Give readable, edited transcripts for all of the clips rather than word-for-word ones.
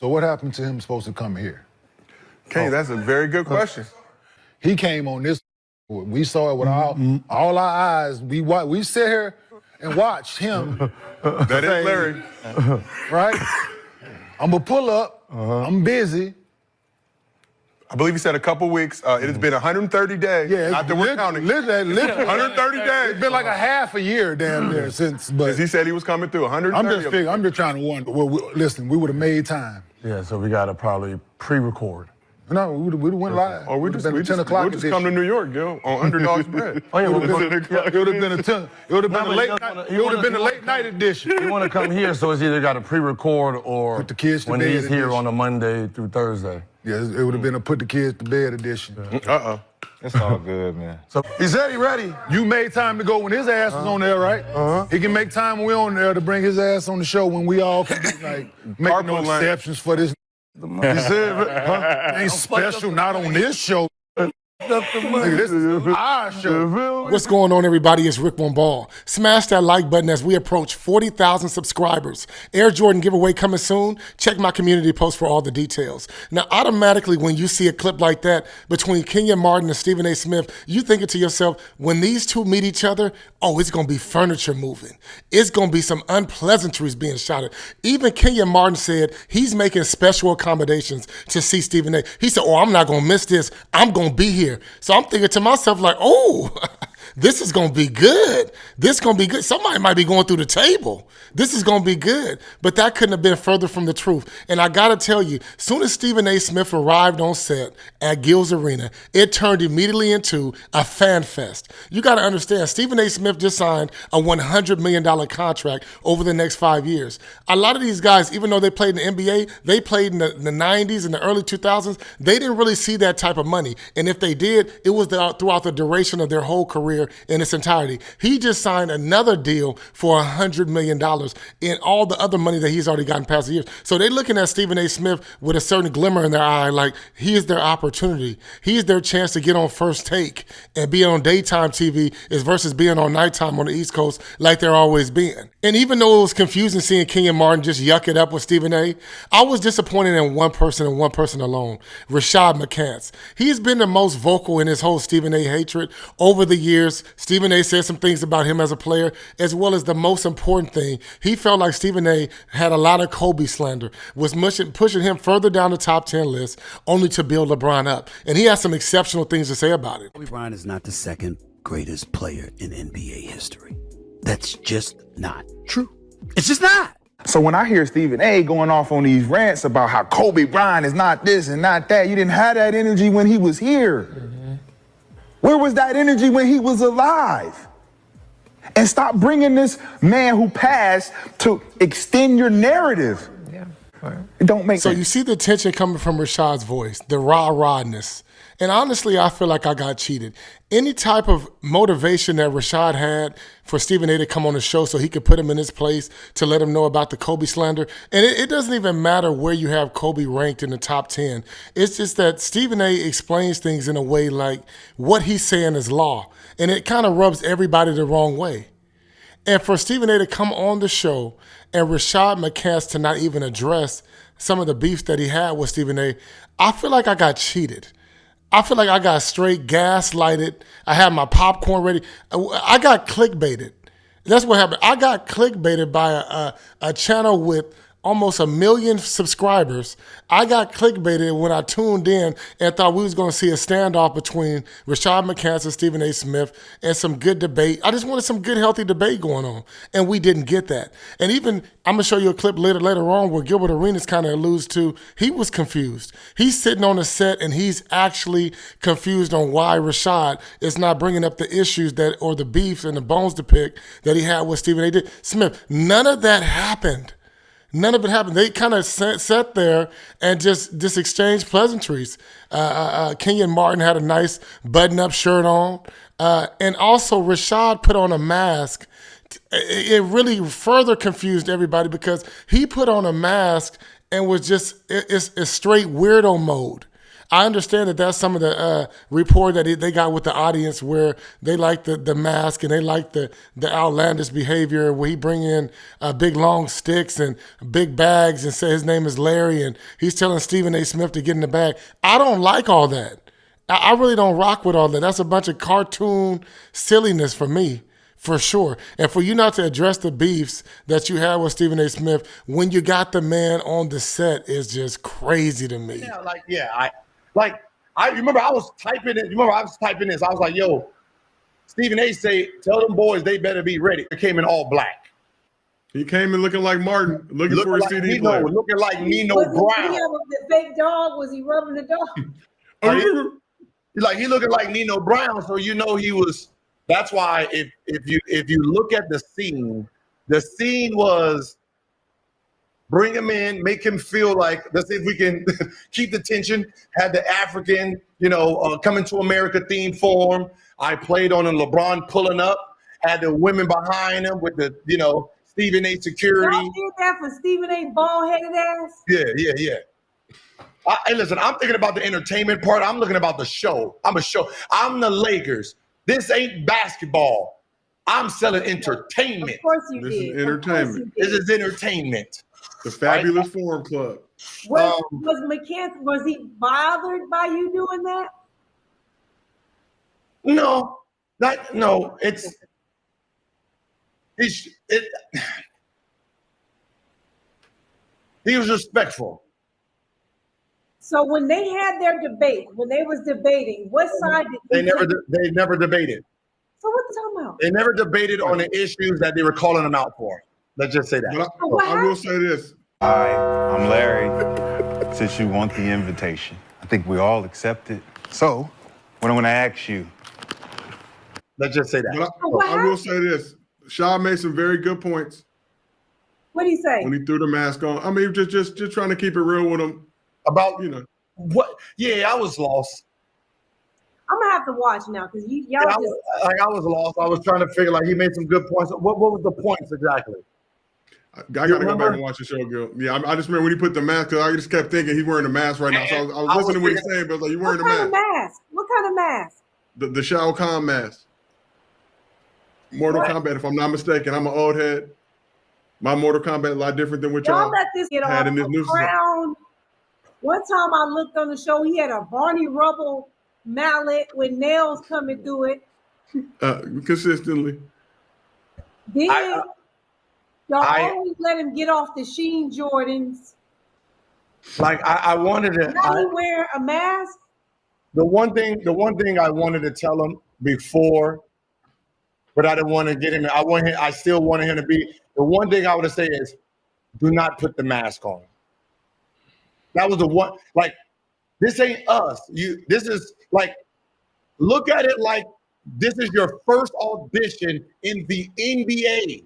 So what happened to him supposed to come here? Okay, that's a very good question. He came on this. We saw it with all our eyes. We sit here and watch him. That is Larry. Right? I'm going to pull up. I'm busy. I believe he said a couple weeks. It has been 130 days. Yeah, not that we're counting. Literally, 130 days. It's been like a half a year damn near since. But he said he was coming through 130. I'm just trying to wonder. Well, listen, we would have made time. Yeah, so we got to probably pre-record. No, we would have went live. Or we just come to New York, Gil, on Underdog's bread. Oh, yeah, it would have been a late night edition. You want to come here, so it's either got to pre-record or put the kids to when bed he's here edition. on a Monday through Thursday. Yeah, it would have been a put the kids to bed edition. It's all good, man. So he said he ready. You made time to go when his ass was on there, right? He can make time when we're on there to bring his ass on the show when we all can make no exceptions for this. You said, ain't special, not on this show. This is our show. What's going on, everybody? It's Rick Von Ball. Smash that like button as we approach 40,000 subscribers. Air Jordan giveaway coming soon. Check my community post for all the details. Now, automatically, when you see a clip like that between Kenyon Martin and Stephen A. Smith, you thinking to yourself, when these two meet each other, oh, it's going to be furniture moving. It's going to be some unpleasantries being shouted. Even Kenyon Martin said he's making special accommodations to see Stephen A. He said, oh, I'm not going to miss this. I'm going to be here. So I'm thinking to myself like, oh, this is going to be good. This is going to be good. Somebody might be going through the table. This is going to be good. But that couldn't have been further from the truth. And I got to tell you, as soon as Stephen A. Smith arrived on set at Gilbert Arenas, it turned immediately into a fan fest. You got to understand, Stephen A. Smith just signed a $100 million contract over the next 5 years. A lot of these guys, even though they played in the NBA, they played in the 90s and the early 2000s, they didn't really see that type of money. And if they did, it was throughout the duration of their whole career in its entirety. He just signed another deal for $100 million in all the other money that he's already gotten past the years. So they're looking at Stephen A. Smith with a certain glimmer in their eye, like he is their opportunity. He's their chance to get on First Take and be on daytime TV versus being on nighttime on the East Coast like they're always been. And even though it was confusing seeing Kenyon Martin just yuck it up with Stephen A., I was disappointed in one person and one person alone, Rashad McCants. He's been the most vocal in his whole Stephen A. hatred over the years. Stephen A. said some things about him as a player, as well as the most important thing, he felt like Stephen A. had a lot of Kobe slander, was pushing him further down the top 10 list, only to build LeBron up. And he has some exceptional things to say about it. Kobe Bryant is not the second greatest player in NBA history. That's just not true. It's just not. So when I hear Stephen A. going off on these rants about how Kobe Bryant is not this and not that, you didn't have that energy when he was here. Where was that energy when he was alive? And stop bringing this man who passed to extend your narrative. Yeah. Right. It don't make So sense. you see the tension coming from Rashad's voice, the rah-rahness. And honestly, I feel like I got cheated. Any type of motivation that Rashad had for Stephen A. to come on the show so he could put him in his place to let him know about the Kobe slander, and it doesn't even matter where you have Kobe ranked in the top 10. It's just that Stephen A. explains things in a way like what he's saying is law, and it kind of rubs everybody the wrong way. And for Stephen A. to come on the show and Rashad McCants to not even address some of the beefs that he had with Stephen A., I feel like I got cheated. I feel like I got straight gaslighted. I had my popcorn ready. I got clickbaited. That's what happened. I got clickbaited by a channel with almost 1 million subscribers. I got clickbaited when I tuned in and thought we was going to see a standoff between Rashad McCants and Stephen A. Smith and some good debate. I just wanted some good, healthy debate going on, and we didn't get that. And even, I'm going to show you a clip later on where Gilbert Arenas kind of alludes to, he was confused. He's sitting on the set, and he's actually confused on why Rashad is not bringing up the issues or the beefs and the bones to pick that he had with Stephen A. Smith. None of that happened. None of it happened. They kind of sat there and just exchanged pleasantries. Kenyon Martin had a nice button-up shirt on. And also Rashad put on a mask. It really further confused everybody because he put on a mask and was just it's straight weirdo mode. I understand that that's some of the report that they got with the audience where they like the mask and they like the outlandish behavior where he bring in big long sticks and big bags and say his name is Larry and he's telling Stephen A. Smith to get in the bag. I don't like all that. I really don't rock with all that. That's a bunch of cartoon silliness for me. For sure. And for you not to address the beefs that you had with Stephen A. Smith when you got the man on the set is just crazy to me. Yeah, I remember I was typing it. Remember I was typing this. I was like, yo, Stephen A. tell them boys they better be ready. It came in all black. He came in looking like Martin, looking for a like CD Nino, player. looking like Nino Was Brown. he the fake dog? Was he rubbing the dog? He looking like Nino Brown, so you know he was. That's why if you look at the scene was bring him in, make him feel like, let's see if we can keep the tension, had the African, coming to America theme for him. I played on a LeBron pulling up, had the women behind him with the, Stephen A. security. Y'all did that for Stephen A. bald-headed ass? Yeah. Hey, listen, I'm thinking about the entertainment part. I'm looking about the show. I'm the Lakers. This ain't basketball. I'm selling entertainment. Of course you This did. is entertainment. This is entertainment. The Fabulous Forum Club. Was McCants, was he bothered by you doing that? No. He was respectful. So when they had their debate, when they was debating, what side did They never debated. So what you talking about? They never debated on the issues that they were calling them out for. Let's just say that. But I will say this. Hi, I'm Larry. Since you want the invitation, I think we all accept it. So, what I'm going to ask you. Let's just say that. But I will say this. Shaw made some very good points. What did he say? When he threw the mask on. I mean, just trying to keep it real with him. About what? Yeah, I was lost. I'm gonna have to watch now because y'all I was lost. I was trying to figure he made some good points. What was the points exactly? I gotta go back and watch the show, Gil. Yeah, I just remember when he put the mask, because I just kept thinking he's wearing a mask right now. So I was listening to what he's saying, but I was like, you wearing a mask? What kind of mask? The Shao Kahn mask. Mortal Kombat, if I'm not mistaken. I'm an old head. My Mortal Kombat a lot different than what y'all let this get had off in this new crown. One time I looked on the show, he had a Barney Rubble mallet with nails coming through it. Consistently. Then y'all always let him get off the Sheen Jordans. I wanted to. Now he wear a mask. The one thing I wanted to tell him before, but I didn't want to get him. I still wanted him to be. The one thing I would have said is, do not put the mask on. That was the one. This ain't us. This is look at it like this is your first audition in the NBA.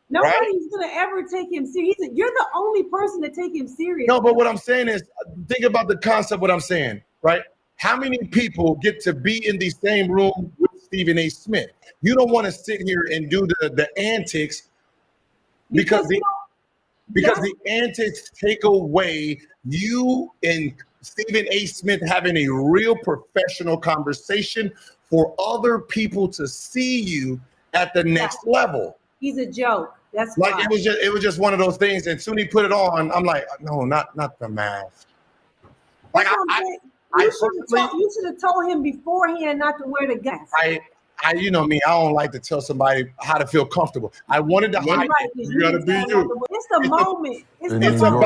Nobody's gonna ever take him serious. You're the only person to take him serious. No, but what I'm saying is, think about the concept. What I'm saying, right? How many people get to be in the same room with Stephen A. Smith? You don't want to sit here and do the antics because the antics take away you and Stephen A. Smith having a real professional conversation for other people to see you at the next level. He's a joke. That's why. It was just one of those things. And soon he put it on, I'm like, no, not the mask. You should have told him beforehand not to wear the mask. You know me, I don't like to tell somebody how to feel comfortable. I wanted to hide. You gotta be you. It's the moment. It's about